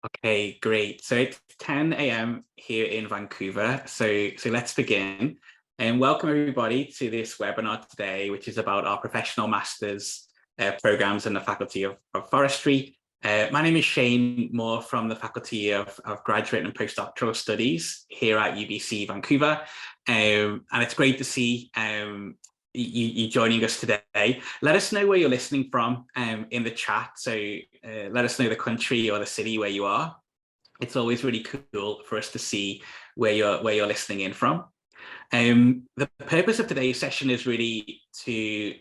Okay, great. So it's 10 a.m. here in Vancouver. So let's begin. And welcome everybody to this webinar today, which is about our professional masters programs in the Faculty of Forestry. My name is Shane Moore from the Faculty of Graduate and Postdoctoral Studies here at UBC Vancouver. And it's great to see you joining us today. Let us know where you're listening from in the chat. So let us know the country or the city where you are. It's always really cool for us to see where you're listening in from. The purpose of today's session is really to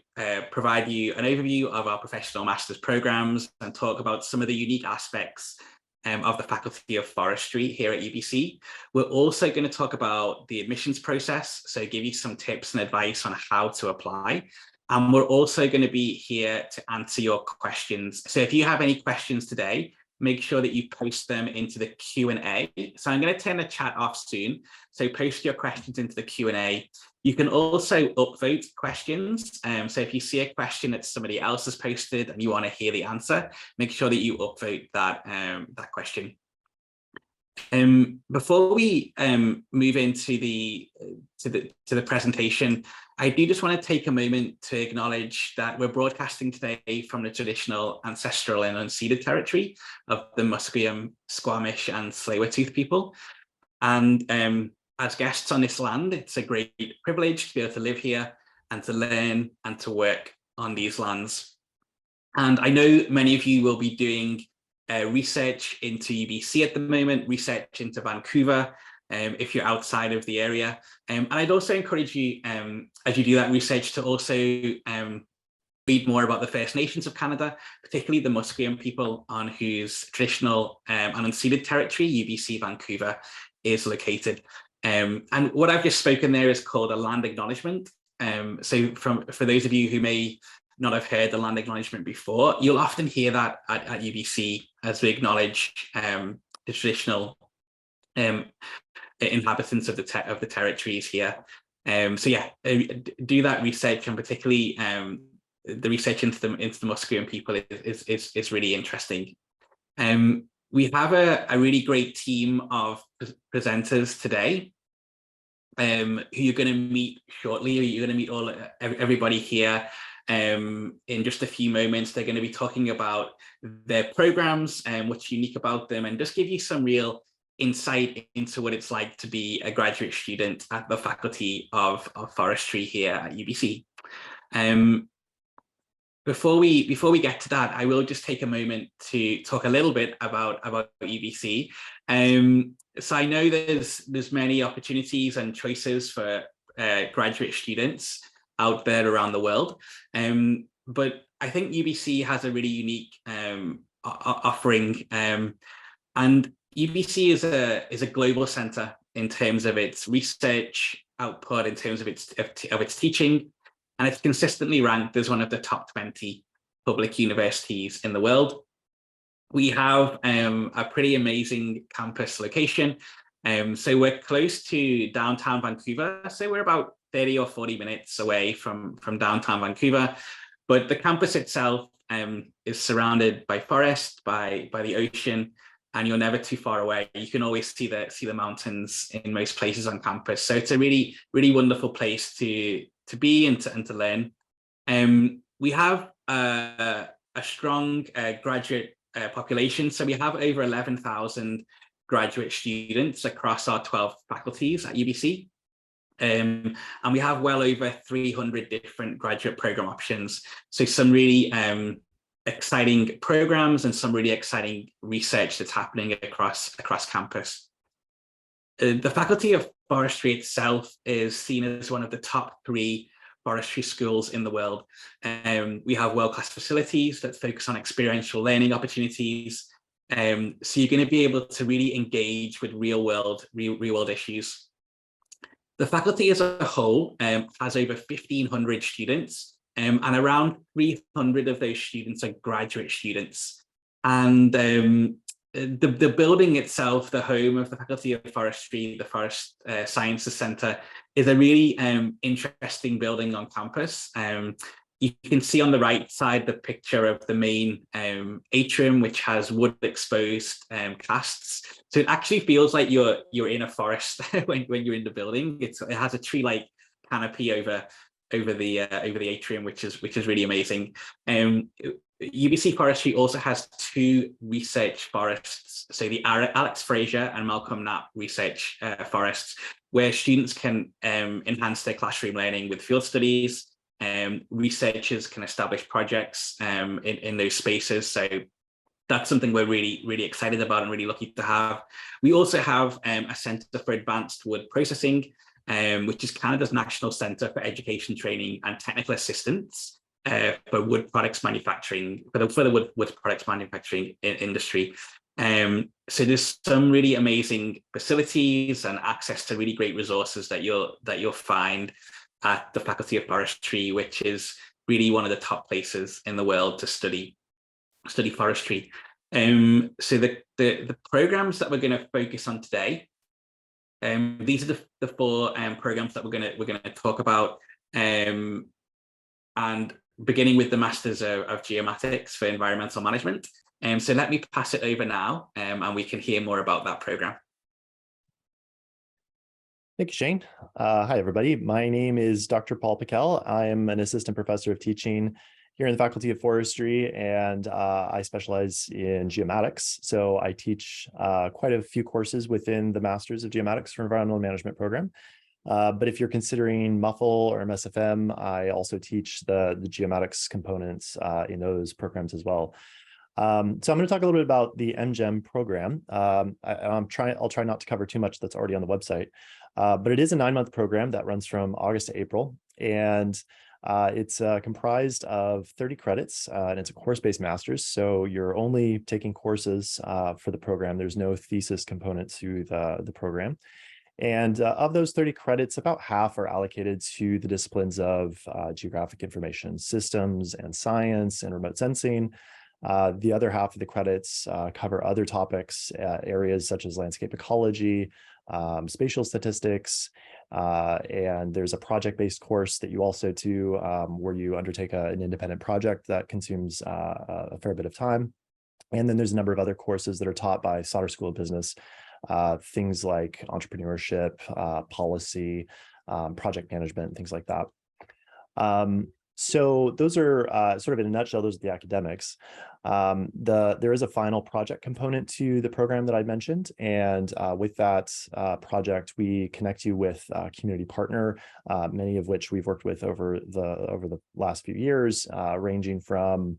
provide you an overview of our professional master's programs and talk about some of the unique aspects of the Faculty of Forestry here at UBC. We're also going to talk about the admissions process, so give you some tips and advice on how to apply. And we're also going to be here to answer your questions. So if you have any questions today, make sure that you post them into the Q&A. So I'm going to turn the chat off soon. So post your questions into the Q&A. You can also upvote questions. So if you see a question that somebody else has posted and you want to hear the answer, make sure that you upvote that, that question. Before we move into the presentation, I do just want to take a moment to acknowledge that we're broadcasting today from the traditional, ancestral and unceded territory of the Musqueam, Squamish and Tsleil-Waututh people. And as guests on this land, it's a great privilege to be able to live here and to learn and to work on these lands. And I know many of you will be doing research into UBC at the moment, research into Vancouver, if you're outside of the area. And I'd also encourage you, as you do that research, to also read more about the First Nations of Canada, particularly the Musqueam people on whose traditional and unceded territory UBC Vancouver is located. And what I've just spoken there is called a land acknowledgement. So for those of you who may not have heard the land acknowledgement before, you'll often hear that at UBC as we acknowledge the traditional inhabitants of the territories here. So yeah, do that research, and particularly the research into the Musqueam people is really interesting. We have a really great team of presenters today who you're going to meet shortly. You're going to meet everybody here in just a few moments. They're going to be talking about their programs and what's unique about them, and just give you some real insight into what it's like to be a graduate student at the Faculty of Forestry here at UBC. Before we get to that, I will just take a moment to talk a little bit about UBC. So I know there's many opportunities and choices for graduate students out there around the world, but I think UBC has a really unique offering, and UBC is a global center in terms of its research output, in terms of its teaching, and it's consistently ranked as one of the top 20 public universities in the world. We have a pretty amazing campus location. So we're close to downtown Vancouver. So we're about 30 or 40 minutes away from downtown Vancouver. But the campus itself is surrounded by forest, by the ocean, and you're never too far away. You can always see the mountains in most places on campus. So it's a really, really wonderful place to be and to learn. We have a strong graduate population. So we have over 11,000 graduate students across our 12 faculties at UBC. And we have well over 300 different graduate program options. So some really exciting programs and some really exciting research that's happening across campus. The Faculty of Forestry itself is seen as one of the top 3 forestry schools in the world. We have world-class facilities that focus on experiential learning opportunities. So you're going to be able to really engage with real-world issues. The faculty as a whole has over 1,500 students, and around 300 of those students are graduate students. And the building itself, the home of the Faculty of Forestry, the Forest Sciences Centre, is a really interesting building on campus. you can see on the right side the picture of the main atrium, which has wood exposed casts. So it actually feels like you're in a forest when you're in the building. It has a tree-like canopy over the atrium, which is really amazing. UBC Forestry also has 2 research forests, so the Alex Fraser and Malcolm Knapp research forests, where students can enhance their classroom learning with field studies. Researchers can establish projects in those spaces. So that's something we're really excited about and really lucky to have. We also have a Centre for Advanced Wood Processing, which is Canada's National Centre for Education, Training and Technical Assistance for wood products manufacturing, for the wood products manufacturing industry. So there's some really amazing facilities and access to really great resources that you'll find at the Faculty of Forestry, which is really one of the top places in the world to study forestry. So the programs that we're going to focus on today, these are the 4 programs that we're going to talk about, and beginning with the Masters of Geomatics for Environmental Management. So let me pass it over now, and we can hear more about that program. Thank you, Shane. Hi, everybody. My name is Dr. Paul Piquel. I am an assistant professor of teaching here in the Faculty of Forestry, and I specialize in geomatics. So I teach quite a few courses within the Masters of Geomatics for Environmental Management program. But if you're considering MUFL or MSFM, I also teach the geomatics components in those programs as well. So I'm going to talk a little bit about the MGEM program. I'll try not to cover too much that's already on the website, but it is a 9-month program that runs from August to April, and it's comprised of 30 credits, and it's a course-based master's. So you're only taking courses for the program. There's no thesis component to the program. And of those 30 credits, about half are allocated to the disciplines of geographic information systems and science and remote sensing. The other half of the credits cover other topics, areas such as landscape ecology, spatial statistics, and there's a project-based course that you also do where you undertake an independent project that consumes a fair bit of time. And then there's a number of other courses that are taught by Sauder School of Business, things like entrepreneurship, policy, project management, things like that. So those are sort of in a nutshell, those are the academics. There is a final project component to the program that I mentioned. And with that project, we connect you with a community partner, many of which we've worked with over the last few years, ranging from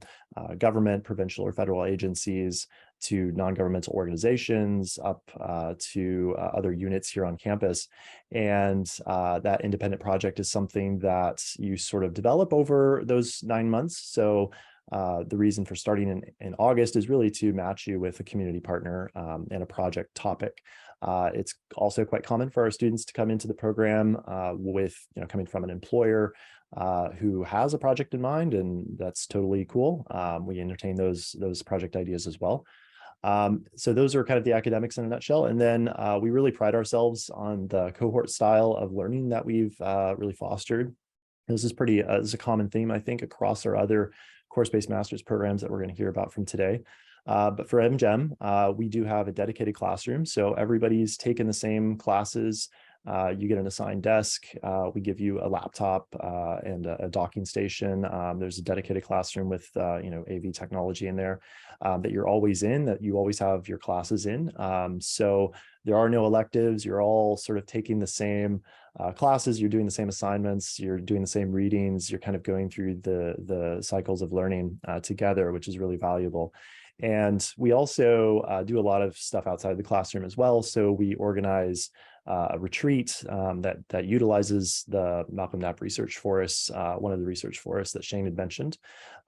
government, provincial or federal agencies, to non-governmental organizations, up to other units here on campus. And that independent project is something that you sort of develop over those 9 months. So the reason for starting in August is really to match you with a community partner and a project topic. It's also quite common for our students to come into the program with, coming from an employer who has a project in mind, and that's totally cool. We entertain those project ideas as well. So those are kind of the academics in a nutshell. And then we really pride ourselves on the cohort style of learning that we've really fostered. This is this is a common theme, I think, across our other course-based master's programs that we're going to hear about from today. But for MGEM, we do have a dedicated classroom. So everybody's taken the same classes. You get an assigned desk. We give you a laptop and a docking station. There's a dedicated classroom with AV technology in there that you're always in, that you always have your classes in. So there are no electives. You're all sort of taking the same classes. You're doing the same assignments. You're doing the same readings. You're kind of going through the cycles of learning together, which is really valuable. And we also do a lot of stuff outside the classroom as well. So we organize a retreat that utilizes the Malcolm Knapp Research Forest, one of the research forests that Shane had mentioned.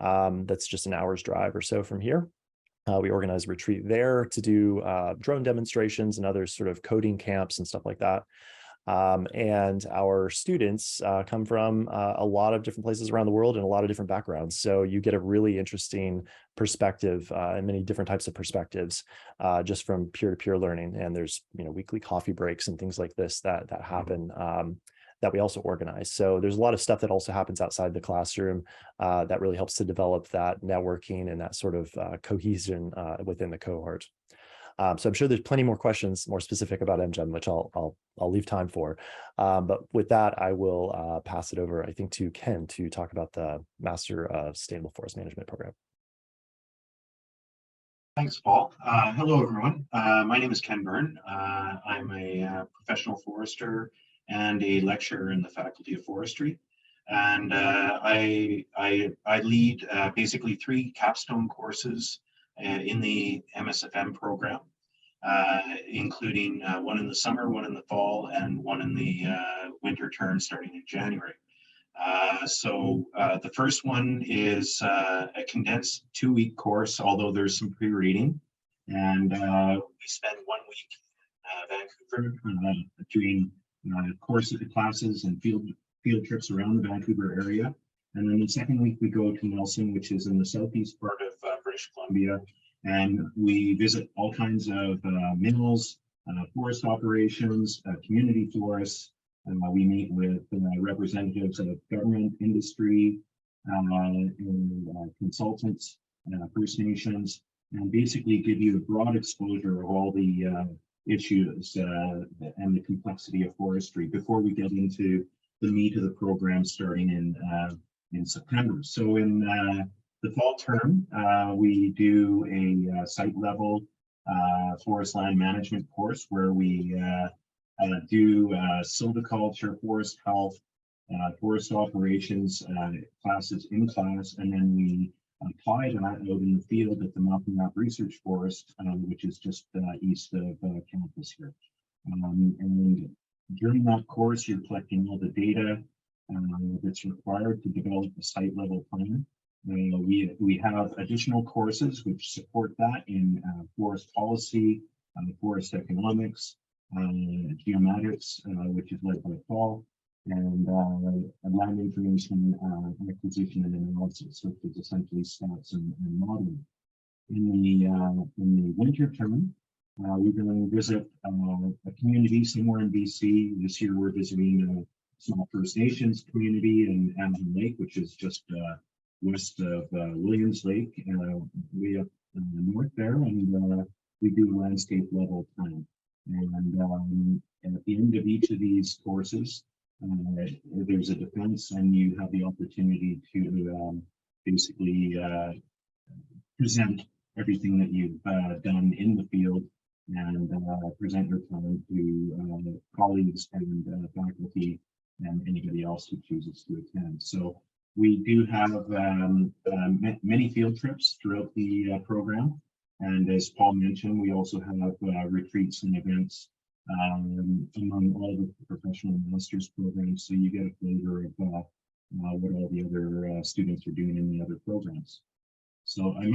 That's just an hour's drive or so from here. We organize a retreat there to do drone demonstrations and other sort of coding camps and stuff like that. And our students come from a lot of different places around the world and a lot of different backgrounds. So you get a really interesting perspective and many different types of perspectives just from peer-to-peer learning. And there's weekly coffee breaks and things like this that happen that we also organize. So there's a lot of stuff that also happens outside the classroom that really helps to develop that networking and that sort of cohesion within the cohort. So I'm sure there's plenty more questions more specific about MGEM, which I'll leave time for. But with that, I will pass it over, I think, to Ken to talk about the Master of Sustainable Forest Management program. Thanks, Paul. Hello, everyone. My name is Ken Byrne. I'm a professional forester and a lecturer in the Faculty of Forestry. And I lead basically 3 capstone courses in the MSFM program, including one in the summer, one in the fall, and one in the winter term starting in January. So the first one is a condensed 2-week course, although there's some pre-reading. And we spend 1 week in Vancouver doing classes and field trips around the Vancouver area. And then the second week we go to Nelson, which is in the southeast part of British Columbia. And we visit all kinds of mills, forest operations, community forests. We meet with representatives of government, industry, and consultants, First Nations, and basically give you a broad exposure of all the issues and the complexity of forestry before we get into the meat of the program starting in September. So in the fall term, we do a site level forest land management course where we do silviculture, forest health, forest operations classes in class, and then we apply that out in the field at the MUFL Research Forest, which is just east of campus here. And during that course, you're collecting all the data that's required to develop a site level plan. We have additional courses which support that in forest policy, forest economics, Geomatics, which is led by Paul, and land information acquisition and analysis, which is essentially stats and modeling. In the winter term, we're going to visit a community somewhere in BC. This year we're visiting a small First Nations community in Amazon Lake, which is just west of Williams Lake, way up north there, and we do a landscape level plan. And at the end of each of these courses, there's a defense, and you have the opportunity to basically present everything that you've done in the field and present your plan to colleagues and faculty and anybody else who chooses to attend. So we do have many field trips throughout the program. And as Paul mentioned, we also have retreats and events among all the professional master's programs. So you get a flavor of what all the other students are doing in the other programs. So I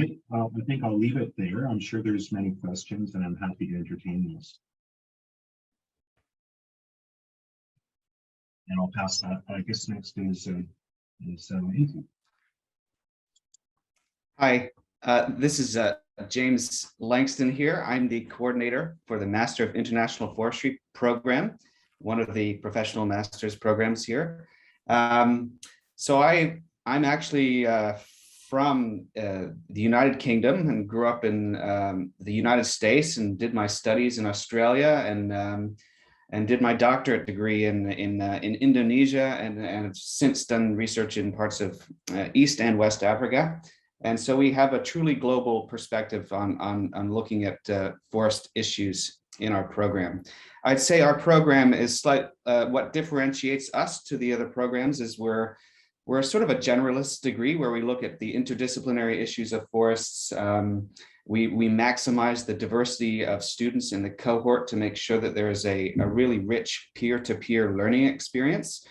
think I'll leave it there. I'm sure there's many questions and I'm happy to entertain those. And I'll pass that. I guess next is Ethan. Hi, this is James Langston here. I'm the coordinator for the Master of International Forestry program, one of the professional master's programs here. So I'm actually from the United Kingdom and grew up in the United States and did my studies in Australia and did my doctorate degree in Indonesia and since done research in parts of East and West Africa. And so we have a truly global perspective on looking at forest issues in our program. I'd say our program is what differentiates us to the other programs is we're sort of a generalist degree where we look at the interdisciplinary issues of forests. We maximize the diversity of students in the cohort to make sure that there is a really rich peer-to-peer learning experience.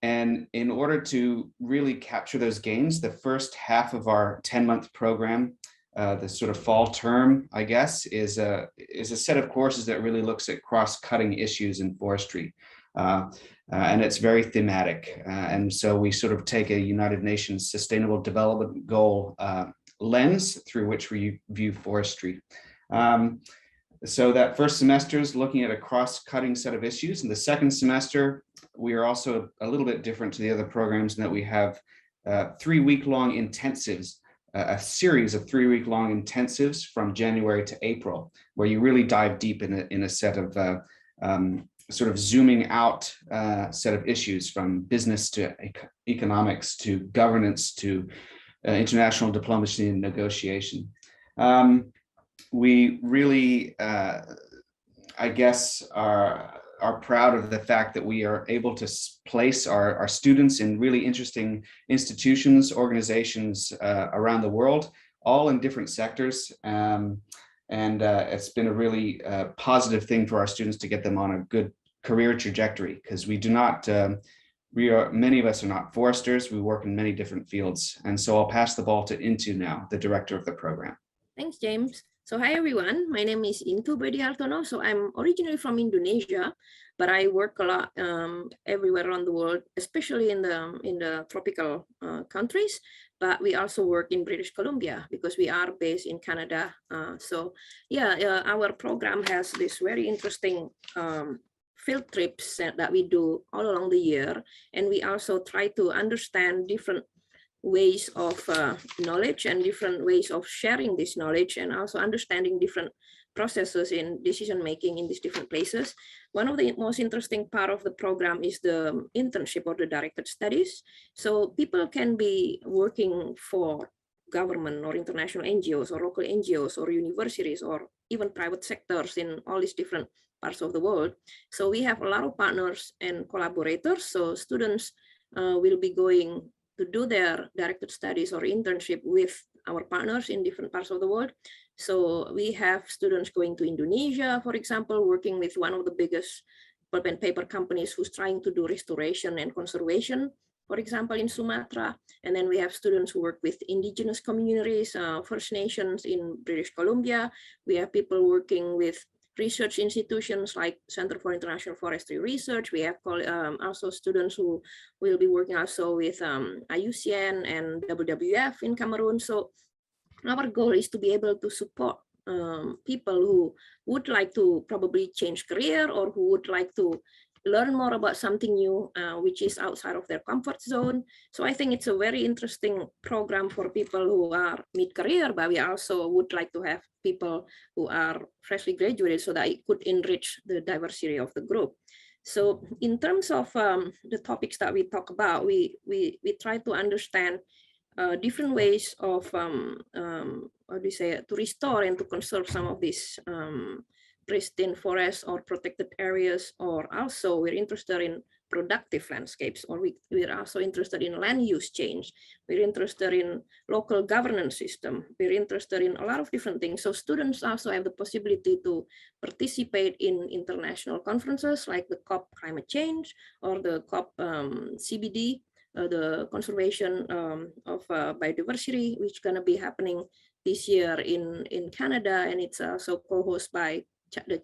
And in order to really capture those gains, the first half of our 10-month program, the sort of fall term, I guess, is a set of courses that really looks at cross-cutting issues in forestry. And it's very thematic. And so we sort of take a United Nations Sustainable Development Goal lens through which we view forestry. So that first semester is looking at a cross-cutting set of issues, and the second semester we are also a little bit different to the other programs in that we have 3-week-long intensives, a series of 3-week-long intensives from January to April, where you really dive deep in a set of sort of zooming out set of issues, from business to economics to governance to international diplomacy and negotiation. We really, I guess, are proud of the fact that we are able to place our students in really interesting institutions, organizations around the world, all in different sectors. It's been a really positive thing for our students to get them on a good career trajectory, because we do not, many of us are not foresters. We work in many different fields. And so I'll pass the ball to Intu now, the director of the program. Thanks, James. So hi, everyone. My name is Intu Bedihartono. So I'm originally from Indonesia, but I work a lot everywhere around the world, especially in the tropical countries. But we also work in British Columbia because we are based in Canada. Our program has this very interesting field trips that we do all along the year. And we also try to understand different ways of knowledge and different ways of sharing this knowledge, and also understanding different processes in decision making in these different places. One of the most interesting part of the program is the internship or the directed studies. So people can be working for government or international NGOs or local NGOs or universities or even private sectors in all these different parts of the world. So we have a lot of partners and collaborators. So students will be going to do their directed studies or internship with our partners in different parts of the world. So we have students going to Indonesia, for example, working with one of the biggest pulp and paper companies who's trying to do restoration and conservation, for example, in Sumatra. And then we have students who work with indigenous communities, First Nations in British Columbia. We have people working with research institutions like Center for International Forestry Research. We have also students who will be working also with IUCN and WWF in Cameroon. So our goal is to be able to support people who would like to probably change career or who would like to learn more about something new, which is outside of their comfort zone. So I think it's a very interesting program for people who are mid-career, but we also would like to have people who are freshly graduated so that it could enrich the diversity of the group. So in terms of the topics that we talk about, we try to understand different ways of, to restore and to conserve some of these pristine forests or protected areas, or also we're interested in productive landscapes, or we're also interested in land use change. We're interested in local governance system. We're interested in a lot of different things. So students also have the possibility to participate in international conferences like the COP climate change or the COP CBD, the conservation of biodiversity, which is going to be happening this year in Canada, and it's also co-hosted by the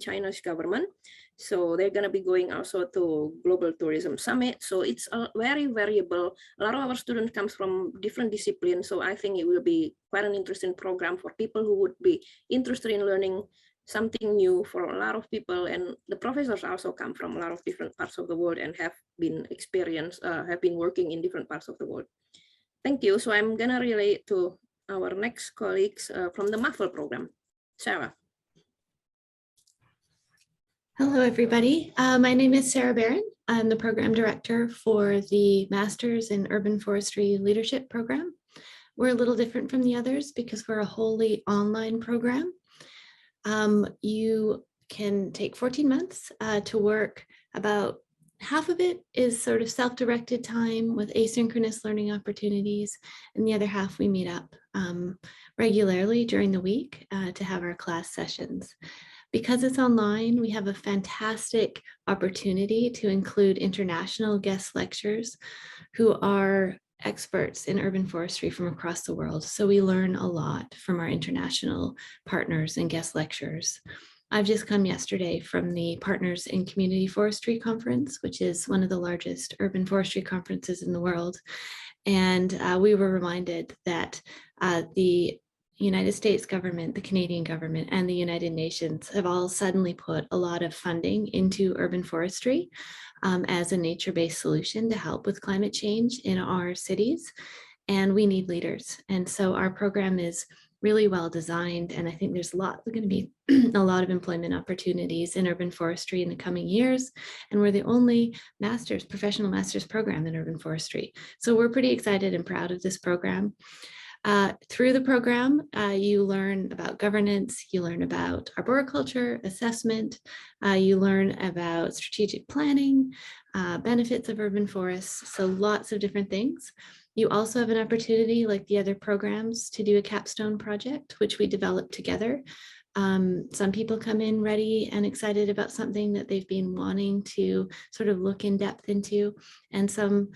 China's government. So they're going to be going also to Global Tourism Summit. So it's very variable. A lot of our students comes from different disciplines. So I think it will be quite an interesting program for people who would be interested in learning something new for a lot of people. And the professors also come from a lot of different parts of the world and have been working in different parts of the world. Thank you. So I'm going to relate to our next colleagues from the MUFL program. Sarah. Hello, everybody. My name is Sarah Barron. I'm the program director for the Masters in Urban Forestry Leadership program. We're a little different from the others because we're a wholly online program. You can take 14 months to work. About half of it is sort of self-directed time with asynchronous learning opportunities, and the other half we meet up regularly during the week to have our class sessions. Because it's online, we have a fantastic opportunity to include international guest lecturers who are experts in urban forestry from across the world. So we learn a lot from our international partners and guest lecturers. I've just come yesterday from the Partners in Community Forestry Conference, which is one of the largest urban forestry conferences in the world. And we were reminded that the United States government, the Canadian government, and the United Nations have all suddenly put a lot of funding into urban forestry as a nature-based solution to help with climate change in our cities. And we need leaders. And so our program is really well designed. And I think there's going to be a lot of employment opportunities in urban forestry in the coming years. And we're the only professional master's program in urban forestry. So we're pretty excited and proud of this program. Through the program, you learn about governance, you learn about arboriculture, assessment, you learn about strategic planning, benefits of urban forests, so lots of different things. You also have an opportunity, like the other programs, to do a capstone project, which we developed together. Some people come in ready and excited about something that they've been wanting to sort of look in depth into, and some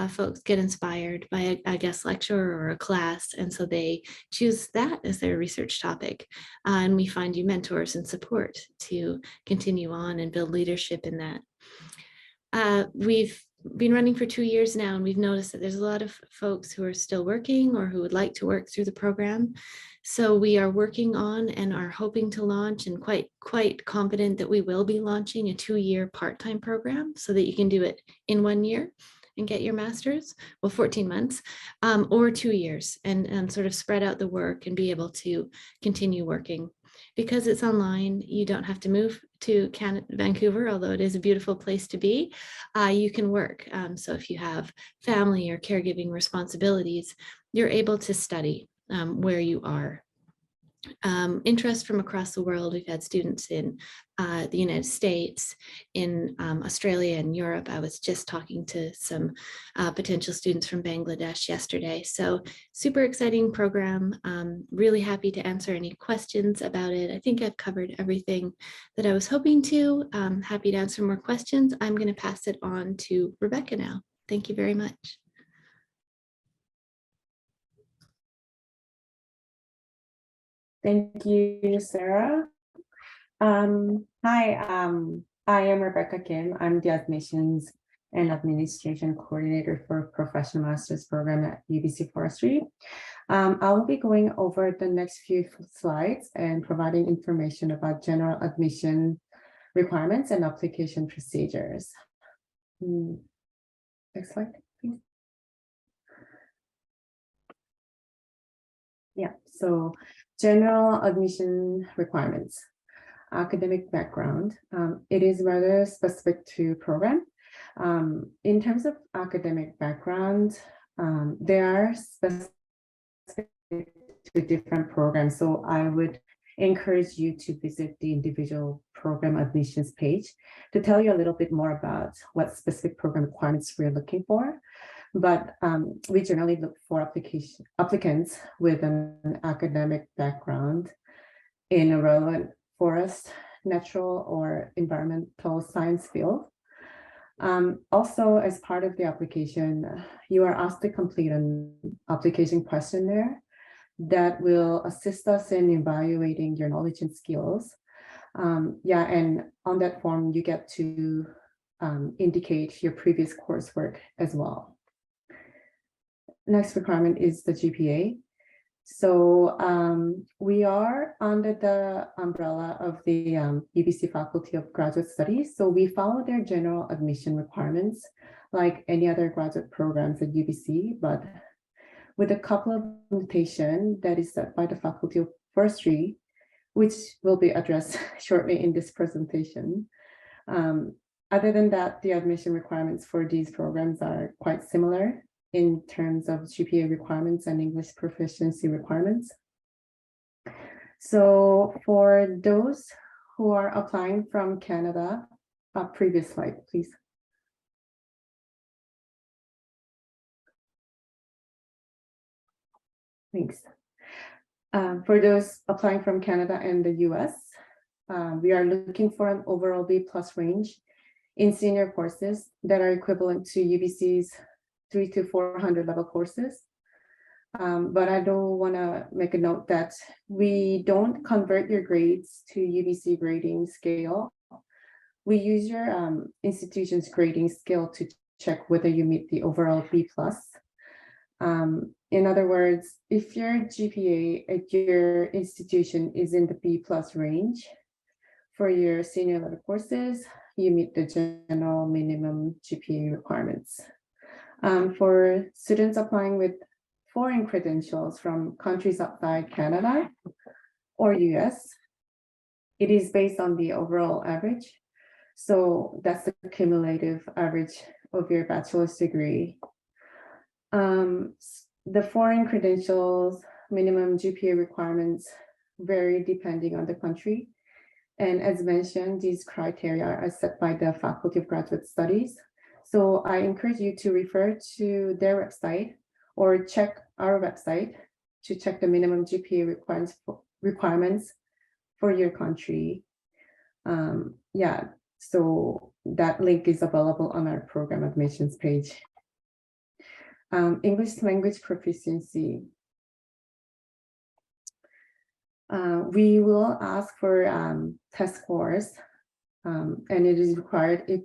folks get inspired by a guest lecturer or a class, and so they choose that as their research topic. And we find you mentors and support to continue on and build leadership in that. We've been running for 2 years now, and we've noticed that there's a lot of folks who are still working or who would like to work through the program. So we are working on and are hoping to launch, and quite confident that we will be launching a 2-year part-time program so that you can do it in 1 year and get your master's, well, 14 months, or 2 years, and sort of spread out the work and be able to continue working. Because it's online, you don't have to move to Vancouver, although it is a beautiful place to be. You can work. So if you have family or caregiving responsibilities, you're able to study where you are. Interest from across the world. We've had students in the United States, in Australia and Europe. I was just talking to some potential students from Bangladesh yesterday. So super exciting program. Really happy to answer any questions about it. I think I've covered everything that I was hoping to. Happy to answer more questions. I'm going to pass it on to Rebecca now. Thank you very much. Thank you, Sarah. Hi, I am Rebecca Kim. I'm the Admissions and Administration Coordinator for Professional Master's Program at UBC Forestry. I will be going over the next few slides and providing information about general admission requirements and application procedures. Next slide, please. Yeah, so general admission requirements. Academic background. It is rather specific to program. In terms of academic background, they are specific to different programs. So I would encourage you to visit the individual program admissions page to tell you a little bit more about what specific program requirements we're looking for. But we generally look for applicants with an academic background in a relevant forest, natural, or environmental science field. Also, as part of the application, you are asked to complete an application questionnaire that will assist us in evaluating your knowledge and skills. Yeah, and on that form, you get to indicate your previous coursework as well. Next requirement is the GPA. So we are under the umbrella of the UBC Faculty of Graduate Studies. So we follow their general admission requirements like any other graduate programs at UBC, but with a couple of limitations that is set by the Faculty of Forestry, which will be addressed shortly in this presentation. Other than that, the admission requirements for these programs are quite similar in terms of GPA requirements and English proficiency requirements. So for those who are applying from Canada, previous slide, please. Thanks. For those applying from Canada and the US, we are looking for an overall B+ range in senior courses that are equivalent to UBC's 300 to 400 level courses. But I do want to make a note that we don't convert your grades to UBC grading scale. We use your institution's grading scale to check whether you meet the overall B+. In other words, if your GPA at your institution is in the B+ range, for your senior level courses, you meet the general minimum GPA requirements. For students applying with foreign credentials from countries outside Canada or US, it is based on the overall average. So that's the cumulative average of your bachelor's degree. The foreign credentials minimum GPA requirements vary depending on the country. And as mentioned, these criteria are set by the Faculty of Graduate Studies. So I encourage you to refer to their website or check our website to check the minimum GPA requirements for your country. Yeah, so that link is available on our program admissions page. English language proficiency. We will ask for test scores, and it is required if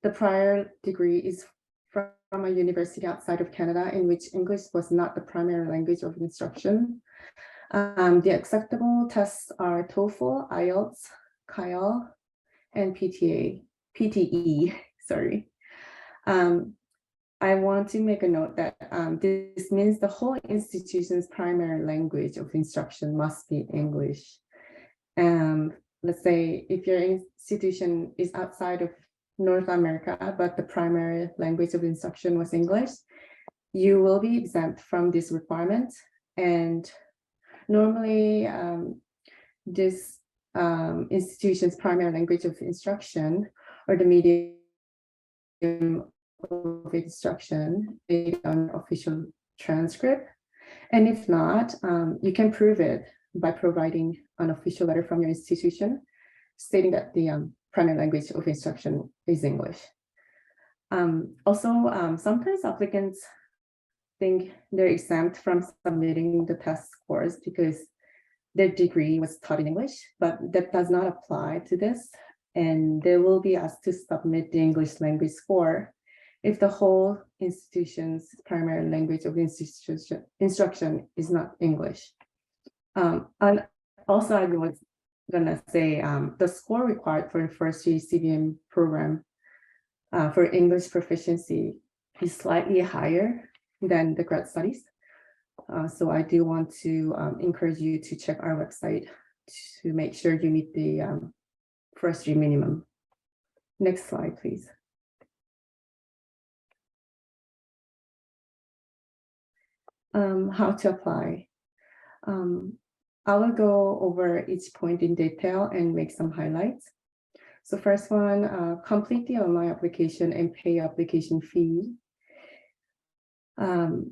the prior degree is from a university outside of Canada in which English was not the primary language of instruction. The acceptable tests are TOEFL, IELTS, CAIL, and PTE, sorry. I want to make a note that this means the whole institution's primary language of instruction must be English. Let's say if your institution is outside of North America, but the primary language of instruction was English, you will be exempt from this requirement. And normally this institution's primary language of instruction or the medium of instruction based on official transcript. And if not, you can prove it by providing an official letter from your institution stating that the primary language of instruction is English. Also, sometimes applicants think they're exempt from submitting the test scores because their degree was taught in English, but that does not apply to this. And they will be asked to submit the English language score if the whole institution's primary language of instruction is not English. And also I was gonna say the score required for the first year CBM program for English proficiency is slightly higher than the grad studies. So I do want to encourage you to check our website to make sure you meet the first year minimum. Next slide, please. How to apply. I will go over each point in detail and make some highlights. So first one, complete the online application and pay application fee. The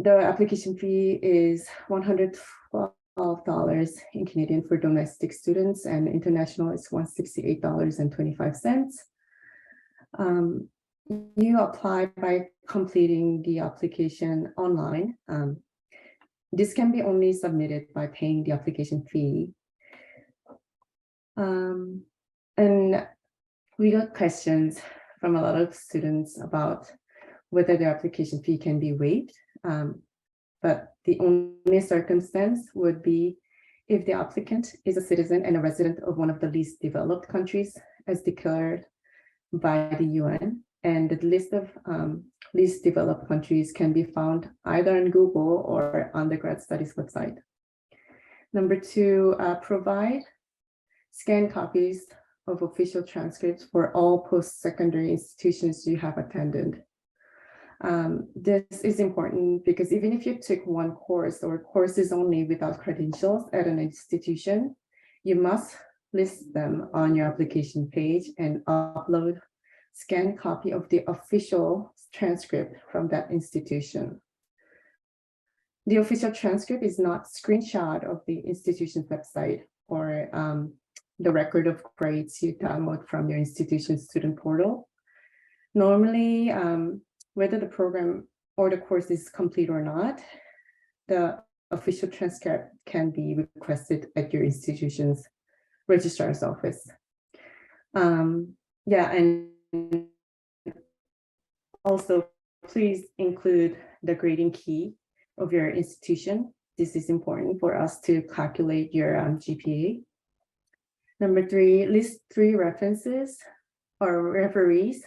application fee is $112 in Canadian for domestic students, and international is $168.25. You apply by completing the application online. This can be only submitted by paying the application fee. And we got questions from a lot of students about whether the application fee can be waived. But the only circumstance would be if the applicant is a citizen and a resident of one of the least developed countries as declared by the UN. And the list of least developed countries can be found either on Google or on the grad studies website. Number two, provide scanned copies of official transcripts for all post-secondary institutions you have attended. This is important because even if you took one course or courses only without credentials at an institution, you must list them on your application page and upload scanned copy of the official transcript from that institution. The official transcript is not screenshot of the institution's website or the record of grades you download from your institution's student portal. Normally, whether the program or the course is complete or not, the official transcript can be requested at your institution's registrar's office. Yeah, and also please include the grading key of your institution. This is important for us to calculate your GPA. Number 3, list 3 references or referees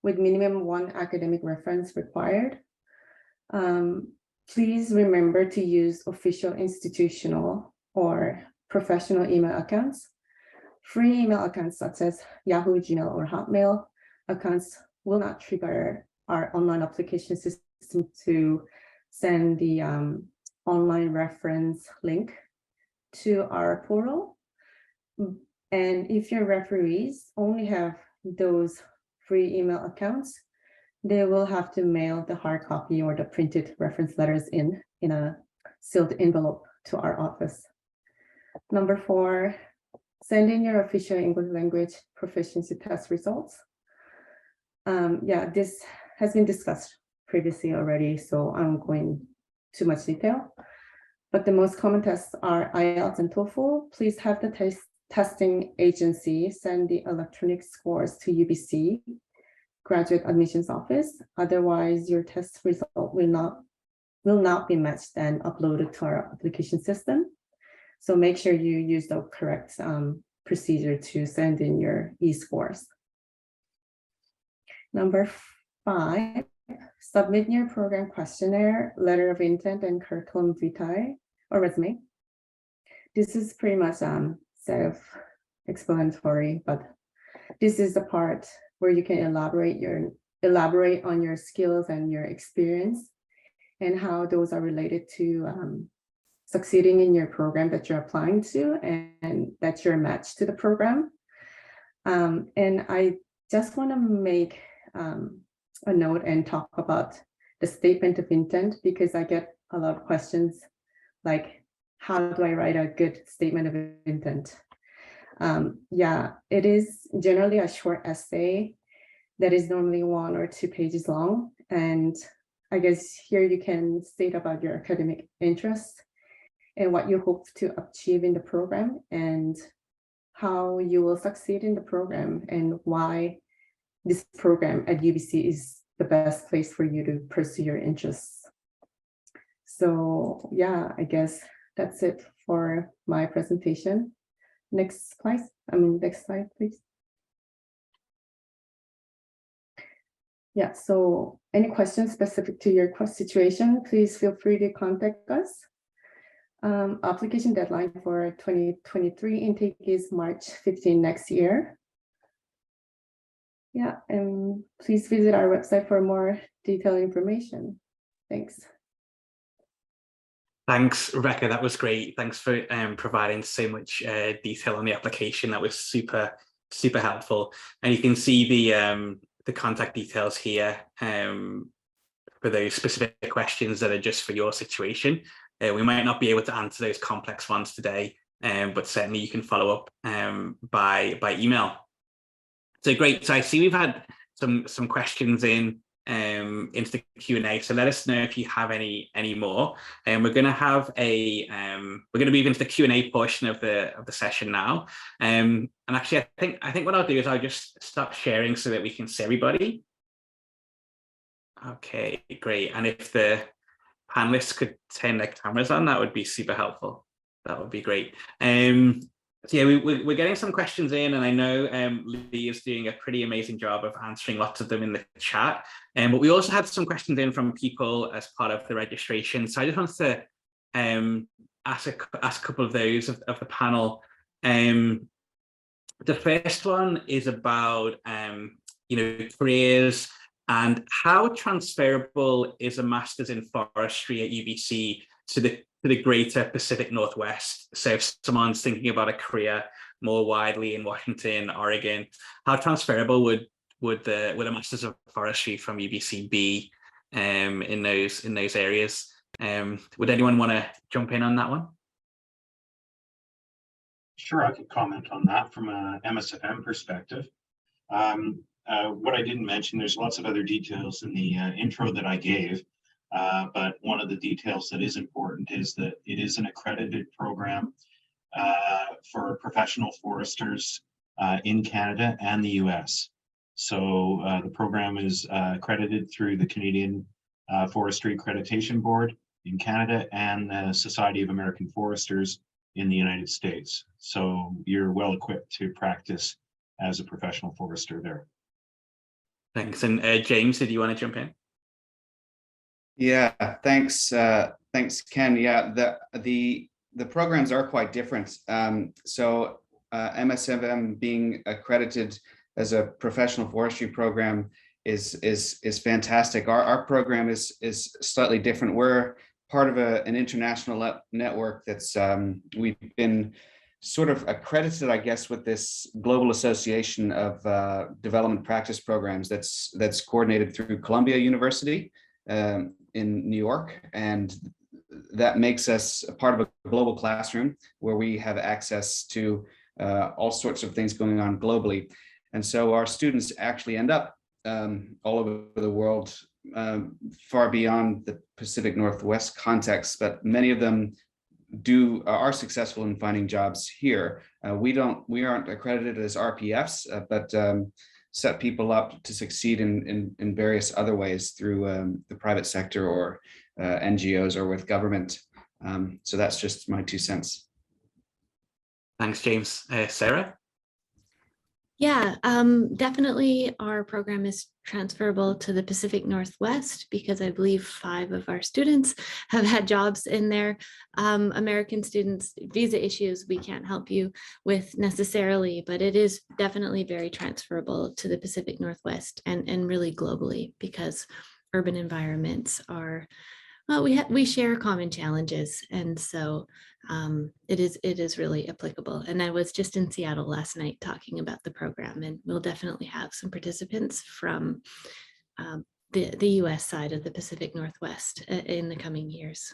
with minimum 1 academic reference required. Please remember to use official institutional or professional email accounts. Free email accounts such as Yahoo, Gmail, or Hotmail accounts will not trigger our online application system to send the online reference link to our portal. And if your referees only have those free email accounts, they will have to mail the hard copy or the printed reference letters in a sealed envelope to our office. Number 4, send in your official English language proficiency test results. Yeah, this has been discussed previously already, so I won't go in too much detail. But the most common tests are IELTS and TOEFL. Please have the testing agency send the electronic scores to UBC graduate admissions office. Otherwise, your test result will not be matched and uploaded to our application system. So make sure you use the correct procedure to send in your e-scores. Number 5, submit your program questionnaire, letter of intent, and curriculum vitae or resume. This is pretty much self-explanatory, but this is the part where you can elaborate on your skills and your experience and how those are related to succeeding in your program that you're applying to and that you're matched to the program. And I just want to make a note and talk about the statement of intent, because I get a lot of questions like, how do I write a good statement of intent? Yeah, it is generally a short essay that is normally 1 or 2 pages long. And I guess here you can state about your academic interests and what you hope to achieve in the program and how you will succeed in the program and why this program at UBC is the best place for you to pursue your interests. So yeah, I guess that's it for my presentation. Next slide, please. Yeah, so any questions specific to your situation, please feel free to contact us. Application deadline for 2023 intake is March 15 next year. Yeah, and please visit our website for more detailed information. Thanks. Thanks, Rebecca. That was great. Thanks for providing so much detail on the application. That was super helpful. And you can see the contact details here for those specific questions that are just for your situation. We might not be able to answer those complex ones today, but certainly you can follow up by email. So great. So I see we've had some questions in into the Q&A. So let us know if you have any more. And we're going to have we're going to move into the Q&A portion of the session now. And actually, I think what I'll do is I'll just stop sharing so that we can see everybody. Okay, great. And if the panelists could turn their cameras on, that would be super helpful. That would be great. So yeah, we're getting some questions in, and I know Lee is doing a pretty amazing job of answering lots of them in the chat. But we also had some questions in from people as part of the registration. So I just wanted to ask a couple of those of the panel. The first one is about careers and how transferable is a master's in forestry at UBC to the greater Pacific Northwest. So if someone's thinking about a career more widely in Washington, Oregon, how transferable would a master's of forestry from UBC be in those areas? Would anyone want to jump in on that one? Sure, I could comment on that from a MSFM perspective. What I didn't mention, there's lots of other details in the intro that I gave. But one of the details that is important is that it is an accredited program for professional foresters in Canada and the US. So the program is accredited through the Canadian Forestry Accreditation Board in Canada and the Society of American Foresters in the United States. So you're well equipped to practice as a professional forester there. Thanks. And James, did you want to jump in? Yeah, thanks, thanks, Ken. Yeah, the programs are quite different. So MSFM being accredited as a professional forestry program is fantastic. Our program is slightly different. We're part of an international network that's we've been sort of accredited, I guess, with this global association of development practice programs that's coordinated through Columbia University in New York, and that makes us a part of a global classroom where we have access to all sorts of things going on globally. And so our students actually end up all over the world, far beyond the Pacific Northwest context, but many of them are successful in finding jobs here. We aren't accredited as RPFs, but set people up to succeed in various other ways through the private sector or NGOs or with government. So that's just my 2 cents. Thanks, James. Sarah? Yeah, definitely our program is transferable to the Pacific Northwest because I believe 5 of our students have had jobs in there. American students, visa issues we can't help you with necessarily, but it is definitely very transferable to the Pacific Northwest and really globally because urban environments are, well, we share common challenges, and so it is really applicable. And I was just in Seattle last night talking about the program, and we'll definitely have some participants from the U.S. side of the Pacific Northwest in the coming years.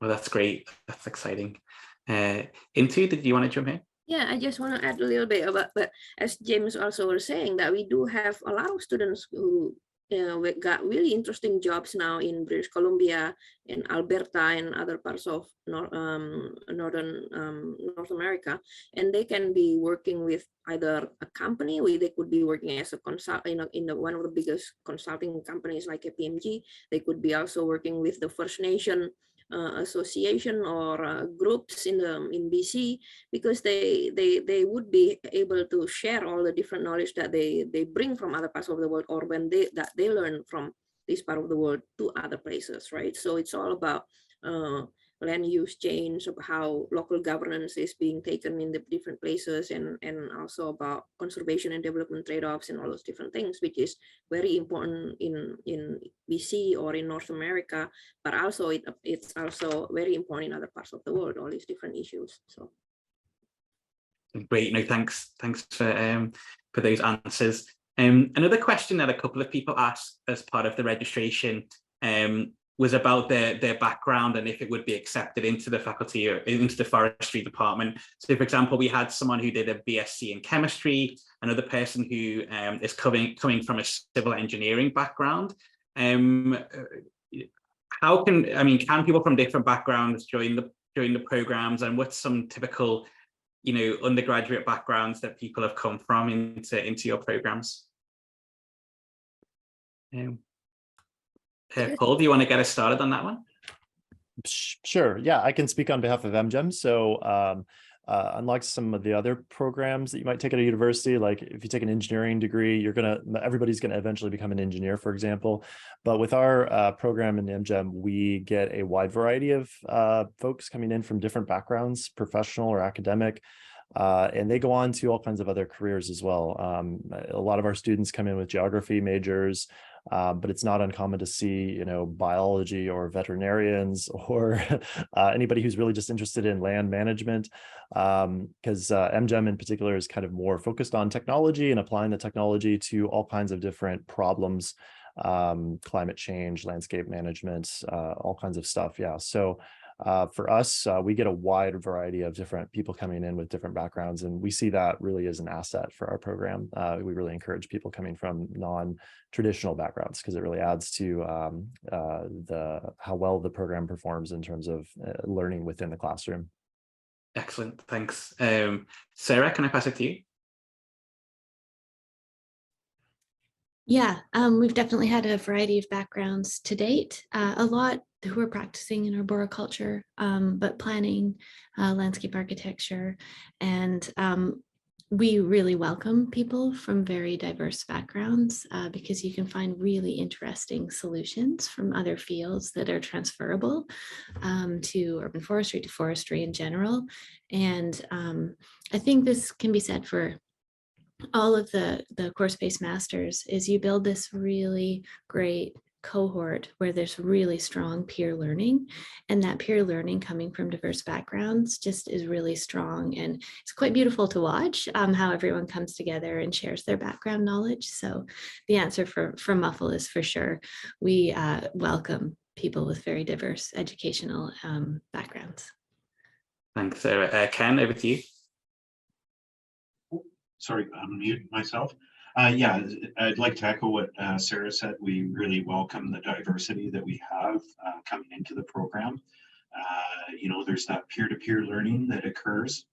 Well, that's great. That's exciting. Intu, did you want to jump in? Yeah, I just want to add a little bit about, but as James also was saying, that we do have a lot of students who we got really interesting jobs now in British Columbia, in Alberta, and other parts of northern North America, and they can be working with either a company, or they could be working as a consultant in one of the biggest consulting companies like a PMG. They could be also working with the First Nation association or groups in BC, because they would be able to share all the different knowledge that they bring from other parts of the world, or when they learn from this part of the world to other places, right? So it's all about land use change, of how local governance is being taken in the different places, and also about conservation and development trade-offs and all those different things, which is very important in BC or in North America, but also it's also very important in other parts of the world, all these different issues. So great. No, thanks for those answers. Another question that a couple of people asked as part of the registration was about their background and if it would be accepted into the faculty or into the forestry department. So for example, we had someone who did a BSc in chemistry, another person who is coming from a civil engineering background. Can people from different backgrounds join the programs, and what's some typical, undergraduate backgrounds that people have come from into your programs? Paul, do you want to get us started on that one? Sure. Yeah, I can speak on behalf of MGEM. So unlike some of the other programs that you might take at a university, like if you take an engineering degree, everybody's going to eventually become an engineer, for example. But with our program in MGEM, we get a wide variety of folks coming in from different backgrounds, professional or academic. And they go on to all kinds of other careers as well. A lot of our students come in with geography majors, but it's not uncommon to see, biology or veterinarians or anybody who's really just interested in land management, because MGEM in particular is kind of more focused on technology and applying the technology to all kinds of different problems, climate change, landscape management, all kinds of stuff. Yeah. So for us, we get a wide variety of different people coming in with different backgrounds, and we see that really as an asset for our program. We really encourage people coming from non-traditional backgrounds because it really adds to how well the program performs in terms of learning within the classroom. Excellent, thanks. Sarah, can I pass it to you? Yeah, we've definitely had a variety of backgrounds to date. A lot who are practicing in arboriculture, but planning, landscape architecture, and we really welcome people from very diverse backgrounds because you can find really interesting solutions from other fields that are transferable to urban forestry, to forestry in general. And I think this can be said for all of the course-based masters, is you build this really great cohort where there's really strong peer learning, and that peer learning coming from diverse backgrounds just is really strong, and it's quite beautiful to watch how everyone comes together and shares their background knowledge. So the answer for MUFL is for sure we welcome people with very diverse educational backgrounds. Thanks, Sarah. Ken, over to you. Sorry, I'm muting myself. Yeah, I'd like to echo what Sarah said. We really welcome the diversity that we have coming into the program. You know, there's that peer-to-peer learning that occurs.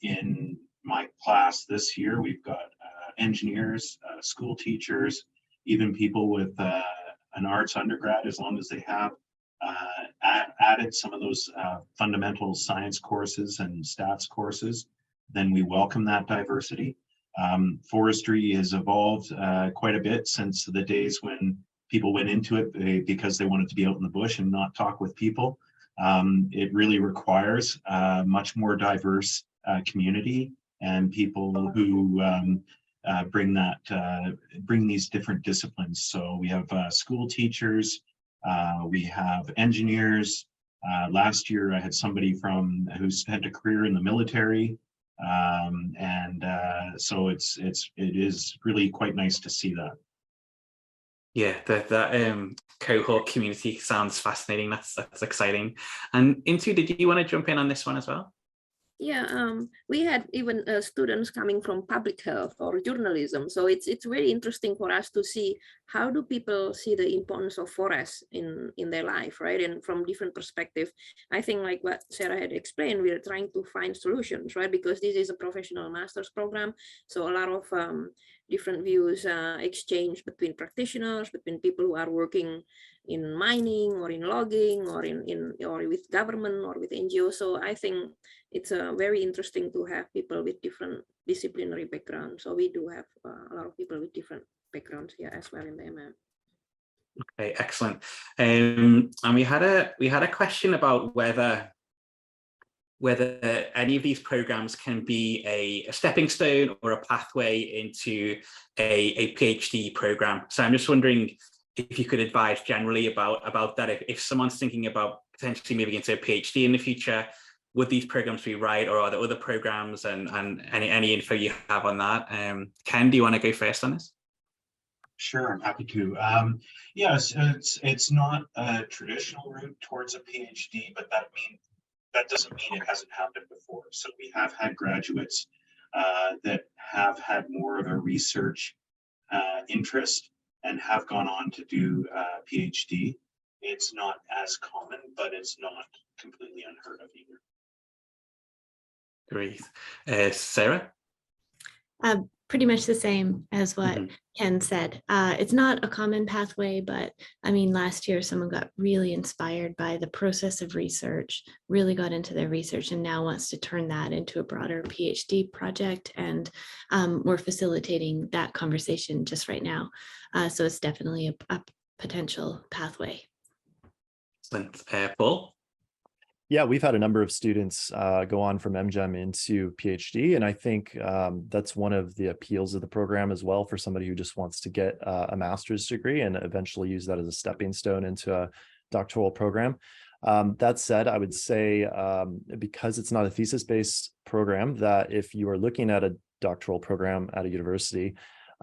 In my class this year, we've got engineers, school teachers, even people with an arts undergrad, as long as they have added some of those fundamental science courses and stats courses. Then we welcome that diversity. Forestry has evolved quite a bit since the days when people went into it because they wanted to be out in the bush and not talk with people. It really requires a much more diverse community and people who bring these different disciplines. So we have school teachers, we have engineers. Last year I had somebody who spent a career in the military. So it is really quite nice to see that. Yeah, that cohort community sounds fascinating. That's exciting. And Intu, did you want to jump in on this one as well? Yeah, we had even students coming from public health or journalism. So it's very interesting for us to see how do people see the importance of forests in their life, right? And from different perspectives. I think like what Sarah had explained, we're trying to find solutions, right? Because this is a professional master's program. So a lot of different views exchange between practitioners, between people who are working in mining or in logging or or with government or with NGOs. So I think it's very interesting to have people with different disciplinary backgrounds. So we do have a lot of people with different backgrounds here as well in the MM. Okay, excellent. And we had a question about whether any of these programs can be a stepping stone or a pathway into a PhD program. So I'm just wondering if you could advise generally about that. If someone's thinking about potentially moving into a PhD in the future, would these programs be right, or are there other programs, and any info you have on that? Ken, do you want to go first on this? Sure, I'm happy to. Yes, it's not a traditional route towards a PhD, but that doesn't mean it hasn't happened before. So we have had graduates that have had more of a research interest and have gone on to do a PhD. It's not as common, but it's not completely unheard of either. Great. Sarah? Pretty much the same as what Ken said. It's not a common pathway, but I mean, last year someone got really inspired by the process of research, really got into their research, and now wants to turn that into a broader PhD project. And we're facilitating that conversation just right now. So it's definitely a potential pathway. Excellent. Paul? Yeah, we've had a number of students go on from MGEM into PhD, and I think that's one of the appeals of the program as well for somebody who just wants to get a master's degree and eventually use that as a stepping stone into a doctoral program. That said, I would say because it's not a thesis-based program, that if you are looking at a doctoral program at a university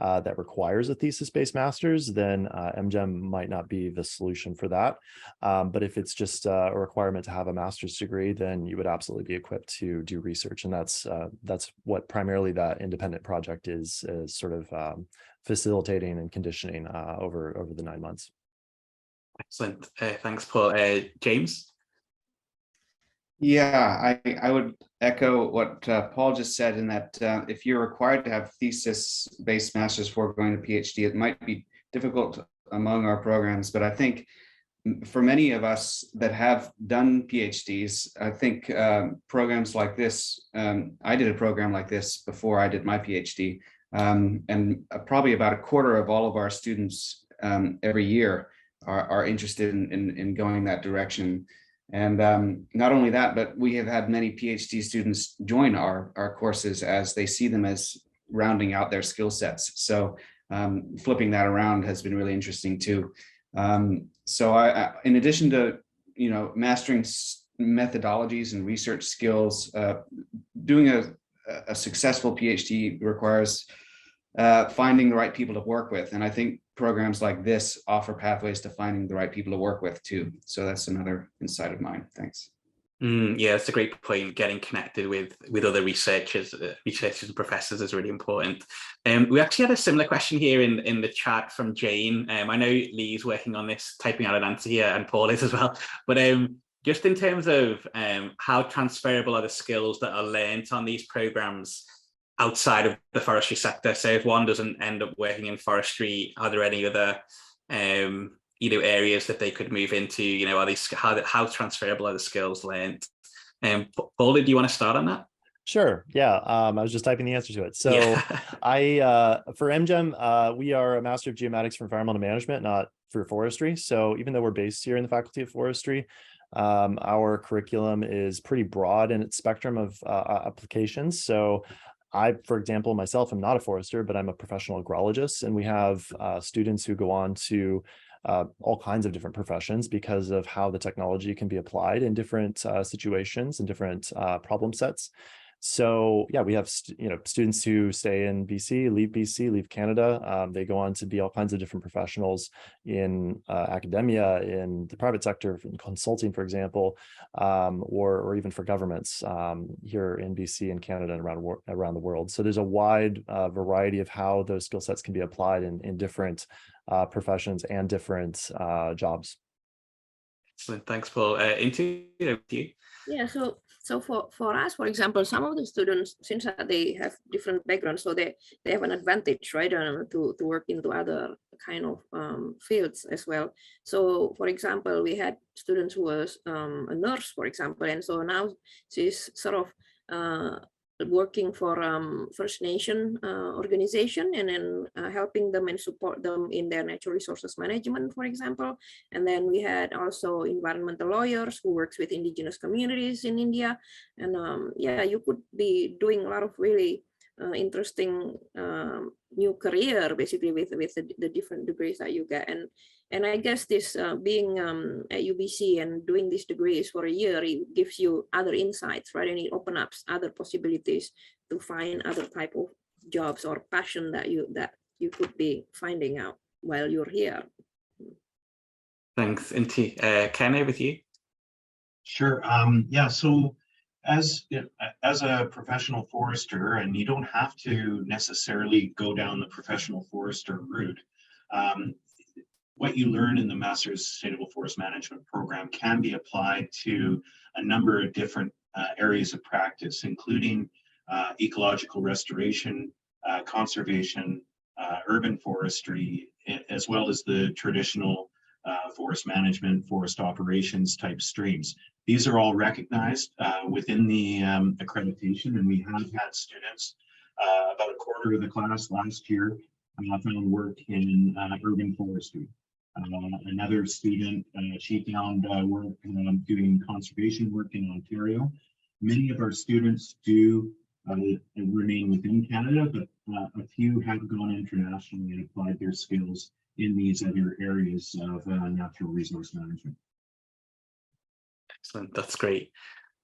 that requires a thesis-based master's, then MGEM might not be the solution for that. But if it's just a requirement to have a master's degree, then you would absolutely be equipped to do research. And that's what primarily that independent project is sort of facilitating and conditioning over the 9 months. Excellent. Thanks, Paul. James? Yeah, I would echo what Paul just said in that if you're required to have thesis-based masters before going to PhD, it might be difficult among our programs, but I think for many of us that have done PhDs, I think programs like this, I did a program like this before I did my PhD, and probably about a quarter of all of our students every year are interested in going that direction. And not only that, but we have had many PhD students join our courses as they see them as rounding out their skill sets. So flipping that around has been really interesting too. So I, in addition to, mastering methodologies and research skills, doing a successful PhD requires finding the right people to work with. And I think programs like this offer pathways to finding the right people to work with too. So that's another insight of mine. Thanks. Yeah, that's a great point. Getting connected with other researchers and professors is really important. We actually had a similar question here in the chat from Jane. I know Lee's working on this, typing out an answer here, and Paul is as well. But just in terms of how transferable are the skills that are learned on these programs outside of the forestry sector? So if one doesn't end up working in forestry, are there any other areas that they could move into? Are these how transferable are the skills learned? Paul, do you want to start on that? Sure. Yeah. I was just typing the answer to it. So yeah. For MGEM, we are a Master of Geomatics for Environmental Management, not for forestry. So even though we're based here in the Faculty of Forestry, our curriculum is pretty broad in its spectrum of applications. So I, for example, myself, am not a forester, but I'm a professional agrologist, and we have students who go on to all kinds of different professions because of how the technology can be applied in different situations and different problem sets. So yeah, we have students who stay in BC, leave Canada. They go on to be all kinds of different professionals in academia, in the private sector, in consulting, for example, or even for governments here in BC and Canada and around the world. So there's a wide variety of how those skill sets can be applied in different professions and different jobs. Excellent. Thanks, Paul. Into you. Yeah, so for us, for example, some of the students, since they have different backgrounds, so they have an advantage, right, to work into other kind of fields as well. So, for example, we had students who was a nurse, for example, and so now she's sort of working for First Nation organization, and then helping them and support them in their natural resources management, for example. And then we had also environmental lawyers who works with indigenous communities in India. And yeah, you could be doing a lot of really interesting new career basically with the different degrees that you get. And I guess this being at UBC and doing these degrees for a year, it gives you other insights, right? And it opens up other possibilities to find other type of jobs or passion that you could be finding out while you're here. Thanks. Into Ken, over with you. Sure. Yeah. So as a professional forester, and you don't have to necessarily go down the professional forester route. What you learn in the Master's Sustainable Forest Management program can be applied to a number of different areas of practice, including ecological restoration, conservation, urban forestry, as well as the traditional forest management, forest operations type streams. These are all recognized within the accreditation, and we have had students, about a quarter of the class last year, found work in urban forestry. Another student, she found work doing conservation work in Ontario. Many of our students do remain within Canada, but a few have gone internationally and applied their skills in these other areas of natural resource management. Excellent, that's great.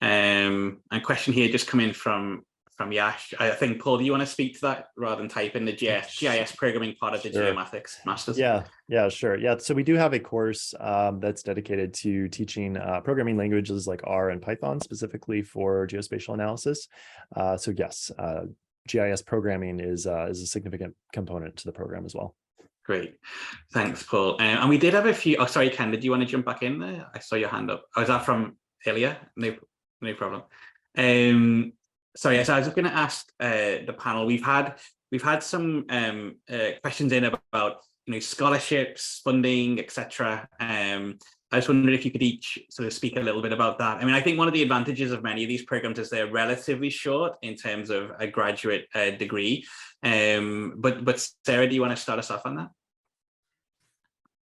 And question here just come in from Yash. I think, Paul, do you want to speak to that rather than type in the GIS programming part of the Geomatics Masters? Yeah, sure. Yeah, so we do have a course that's dedicated to teaching programming languages like R and Python, specifically for geospatial analysis. So yes, GIS programming is a significant component to the program as well. Great, thanks, Paul. And we did have a few. Oh, sorry, Ken, did you want to jump back in there? I saw your hand up. Oh, is that from earlier? No. No problem. So yes, I was just going to ask the panel. We've had some questions in about scholarships, funding, etc. I just wondered if you could each sort of speak a little bit about that. I mean, I think one of the advantages of many of these programs is they're relatively short in terms of a graduate degree. But Sarah, do you want to start us off on that?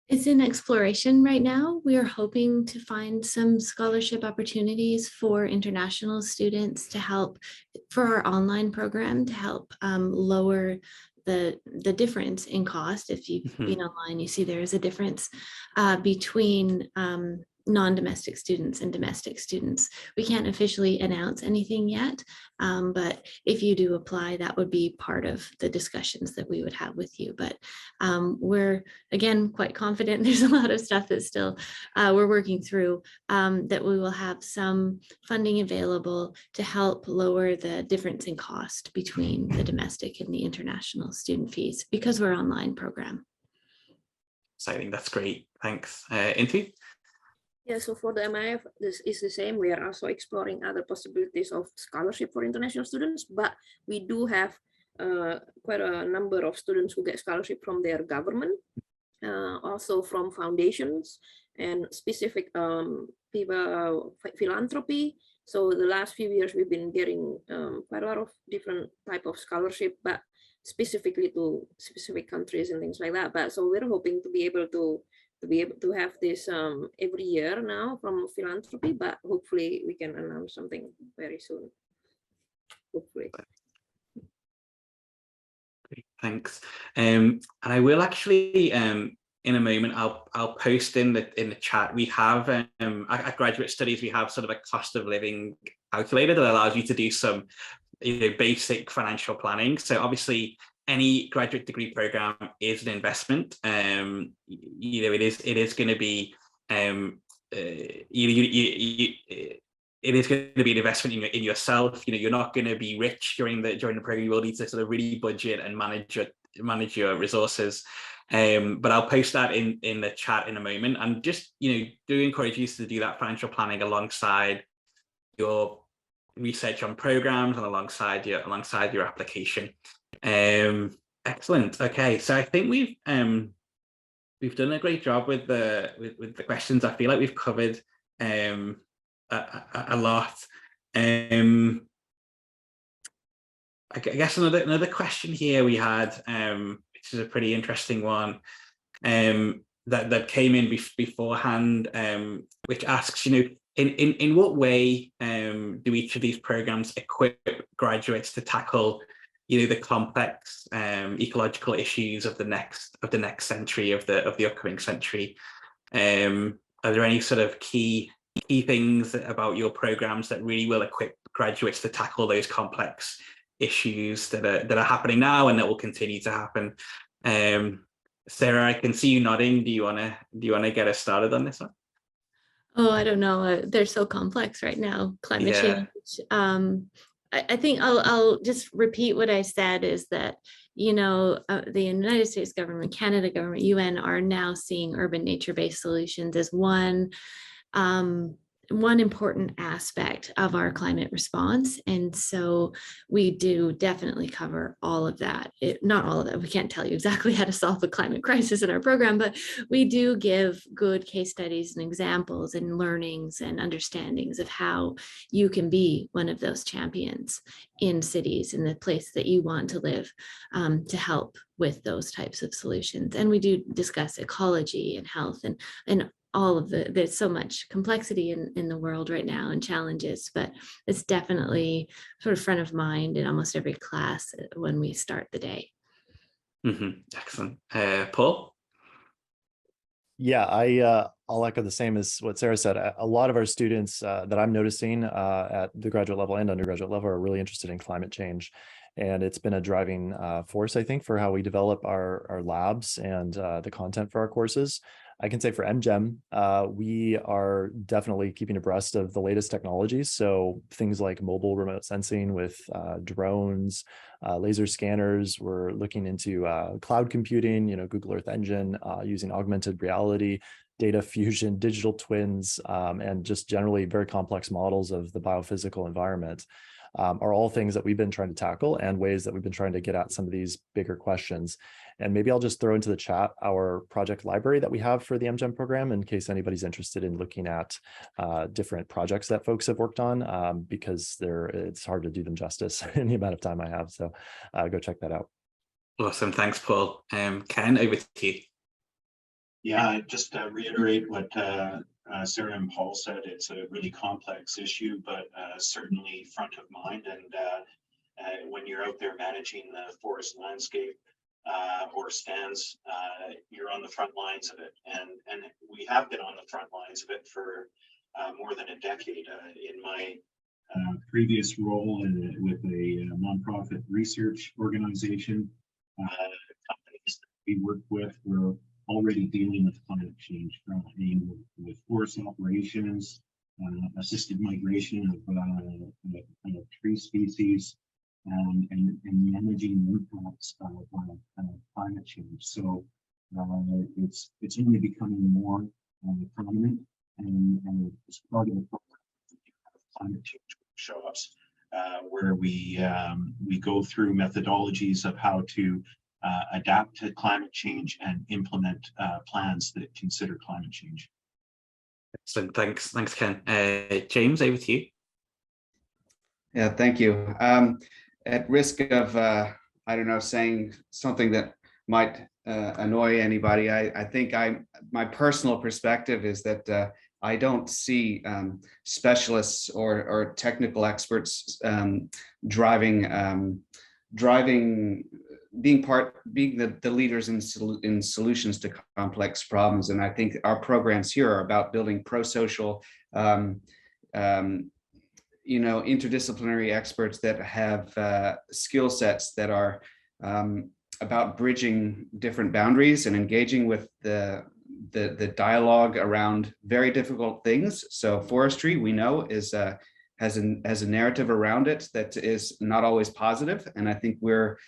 It's in exploration right now. We are hoping to find some scholarship opportunities for international students to help for our online program to help lower the difference in cost. If you've been online, you see there is a difference between non-domestic students and domestic students. We can't officially announce anything yet, but if you do apply, that would be part of the discussions that we would have with you. But we're, again, quite confident. There's a lot of stuff that still we're working through, that we will have some funding available to help lower the difference in cost between the domestic and the international student fees because we're an online program. Exciting, that's great, thanks. Inti? Yeah, so for the MIF, this is the same. We are also exploring other possibilities of scholarship for international students, but we do have quite a number of students who get scholarship from their government, also from foundations and specific people, philanthropy. So the last few years, we've been getting quite a lot of different type of scholarship, but specifically to specific countries and things like that. But so we're hoping to be able to have this every year now from philanthropy, but hopefully we can announce something very soon. Hopefully. Great, thanks. And I will actually in a moment I'll post in the chat. We have at Graduate Studies we have sort of a cost of living calculator that allows you to do some basic financial planning. So obviously any graduate degree program is an investment. It is going to be it is going to be an investment in yourself. You're not going to be rich during the program. You will need to sort of really budget and manage your resources. But I'll post that in the chat in a moment. And just do encourage you to do that financial planning alongside your research on programs and alongside your application. Excellent. Okay, so I think we've done a great job with the questions. I feel like we've covered a lot. I guess another question here we had, which is a pretty interesting one, that came in beforehand, which asks, in what way do each of these programs equip graduates to tackle the complex ecological issues of the next century, of the upcoming century? Are there any sort of key things about your programs that really will equip graduates to tackle those complex issues that are happening now and that will continue to happen? Sarah, I can see you nodding. Do you want to get us started on this one? Oh, I don't know. They're so complex right now. Climate change. I think I'll just repeat what I said is that, the United States government, Canada government, UN are now seeing urban nature-based solutions as one important aspect of our climate response. And so we do definitely cover all of that. Not all of that. We can't tell you exactly how to solve the climate crisis in our program, but we do give good case studies and examples and learnings and understandings of how you can be one of those champions in cities, in the place that you want to live, to help with those types of solutions. And we do discuss ecology and health and all of there's so much complexity in the world right now and challenges, but it's definitely sort of front of mind in almost every class when we start the day. Excellent. Paul? Yeah, I'll echo the same as what Sarah said. A lot of our students that I'm noticing at the graduate level and undergraduate level are really interested in climate change. And it's been a driving force, I think, for how we develop our labs and the content for our courses. I can say for MGEM, we are definitely keeping abreast of the latest technologies. So things like mobile remote sensing with drones, laser scanners. We're looking into cloud computing, Google Earth Engine, using augmented reality data fusion, digital twins, and just generally very complex models of the biophysical environment are all things that we've been trying to tackle and ways that we've been trying to get at some of these bigger questions. And maybe I'll just throw into the chat our project library that we have for the MGEM program in case anybody's interested in looking at different projects that folks have worked on, because it's hard to do them justice in the amount of time I have. So go check that out. Awesome. Thanks, Paul. Ken, over to you. Yeah, just to reiterate what Sarah and Paul said, it's a really complex issue, but certainly front of mind. And when you're out there managing the forest landscape or stands, you're on the front lines of it. And we have been on the front lines of it for more than a decade. In my previous role with a nonprofit research organization, companies that we work with were already dealing with climate change, with forest operations, assisted migration of tree species, and managing the impacts of climate change. So it's only becoming more prominent, and as part of the program, climate change workshops, where we go through methodologies of how to adapt to climate change and implement plans that consider climate change. Excellent. Thanks, Ken. James, over to you. Yeah, thank you. At risk of, I don't know, saying something that might annoy anybody, I think my personal perspective is that I don't see specialists or technical experts being the leaders in solutions to complex problems. And I think our programs here are about building pro-social, interdisciplinary experts that have skill sets that are about bridging different boundaries and engaging with the dialogue around very difficult things. So forestry, we know, has a narrative around it that is not always positive, and I think we're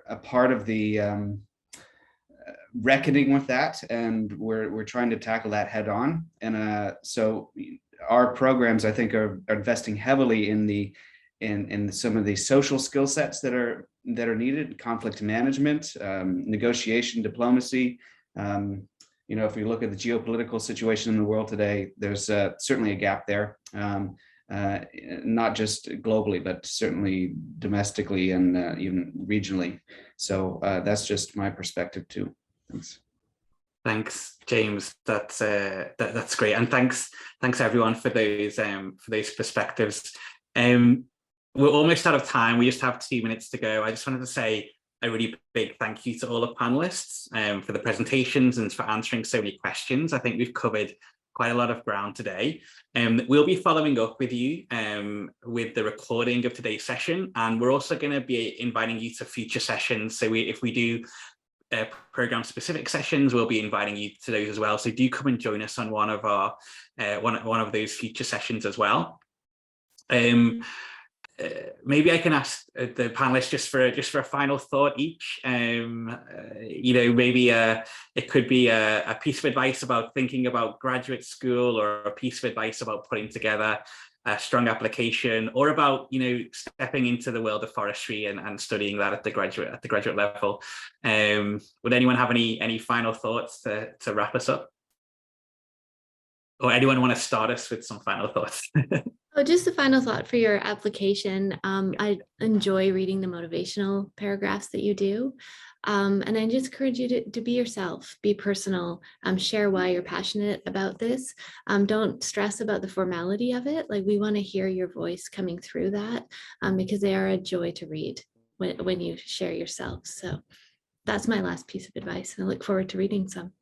a part of the reckoning with that, and we're trying to tackle that head on. And so our programs, I think, are investing heavily in some of the social skill sets that are needed: conflict management, negotiation, diplomacy. If we look at the geopolitical situation in the world today, there's certainly a gap there. Not just globally, but certainly domestically and even regionally. So that's just my perspective too. Thanks. Thanks, James. That's great, and thanks everyone for those perspectives. We're almost out of time. We just have 2 minutes to go. I just wanted to say a really big thank you to all the panelists for the presentations and for answering so many questions. I think we've covered quite a lot of ground today. We'll be following up with you with the recording of today's session, and we're also going to be inviting you to future sessions. So if we do program specific sessions, we'll be inviting you to those as well. So do come and join us on one of our one of those future sessions as well. Maybe I can ask the panelists just for a final thought each. Maybe it could be a piece of advice about thinking about graduate school, or a piece of advice about putting together a strong application, or about stepping into the world of forestry and studying that at the graduate level. Would anyone have any final thoughts to wrap us up? Or anyone want to start us with some final thoughts? Oh, just a final thought for your application. I enjoy reading the motivational paragraphs that you do. And I just encourage you to be yourself, be personal, share why you're passionate about this. Don't stress about the formality of it. Like, we want to hear your voice coming through that, because they are a joy to read when you share yourself. So that's my last piece of advice, and I look forward to reading some.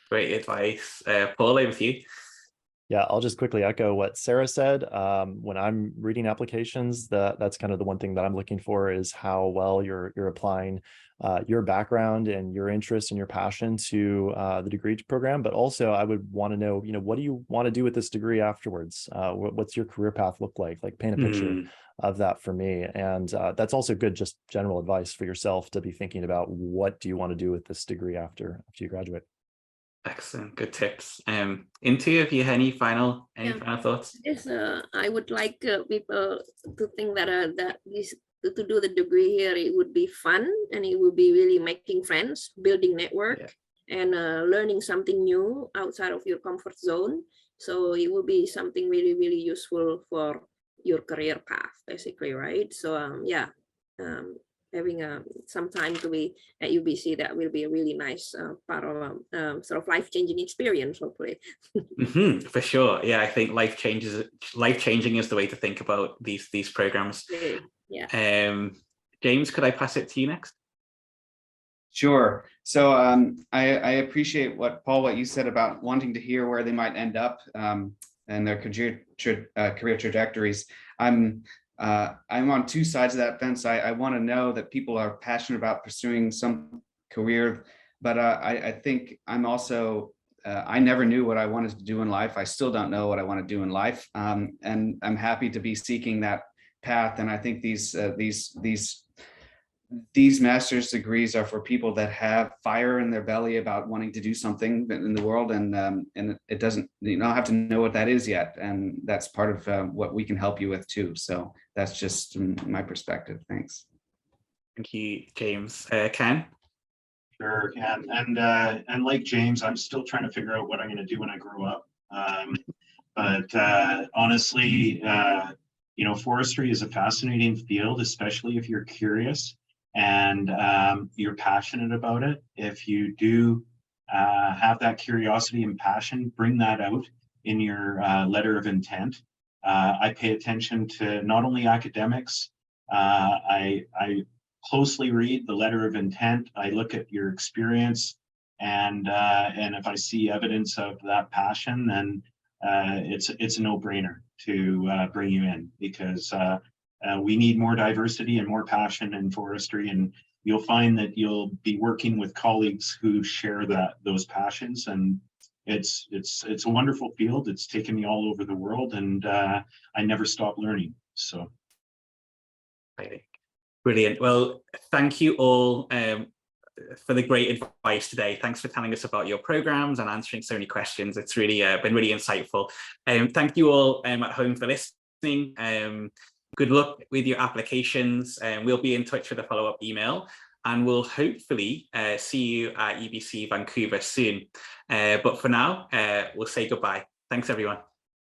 Great advice. Paul, over to you. Yeah, I'll just quickly echo what Sarah said. When I'm reading applications, that's kind of the one thing that I'm looking for, is how well you're applying your background and your interest and your passion to the degree program. But also, I would want to know, what do you want to do with this degree afterwards? What's your career path look like? Like, paint a picture of that for me. And that's also good, just general advice for yourself to be thinking about, what do you want to do with this degree after you graduate? Excellent, good tips. Into, have you any final thoughts? Yes, I would like people to think that to do the degree here, it would be fun, and it would be really making friends, building network, and learning something new outside of your comfort zone. So it will be something really, really useful for your career path, basically, right? So having some time to be at UBC, that will be a really nice part of sort of life-changing experience, hopefully. For sure. Yeah, I think life-changing is the way to think about these programs. Yeah. James, could I pass it to you next? Sure. So I appreciate what you said about wanting to hear where they might end up and their career trajectories. I'm on two sides of that fence. I want to know that people are passionate about pursuing some career, but I think I'm also I never knew what I wanted to do in life. I still don't know what I want to do in life, and I'm happy to be seeking that path. And I think these master's degrees are for people that have fire in their belly about wanting to do something in the world, and it doesn't, you don't have to know what that is yet, and that's part of what we can help you with too. So that's just my perspective. Thanks. Thank you, James. Ken? Sure, and like James, I'm still trying to figure out what I'm going to do when I grow up. But honestly, forestry is a fascinating field, especially if you're curious and you're passionate about it. If you do have that curiosity and passion, bring that out in your letter of intent. I pay attention to not only academics, I closely read the letter of intent. I look at your experience, and if I see evidence of that passion, then it's a no-brainer to bring you in, because we need more diversity and more passion in forestry, and you'll find that you'll be working with colleagues who share those passions, and it's a wonderful field. It's taken me all over the world, and I never stop learning. So brilliant. Well, thank you all for the great advice today. Thanks for telling us about your programs and answering so many questions. It's really been really insightful. Thank you all at home for listening. Good luck with your applications, and we'll be in touch with a follow-up email, and we'll hopefully see you at UBC Vancouver soon. But for now, we'll say goodbye. Thanks, everyone.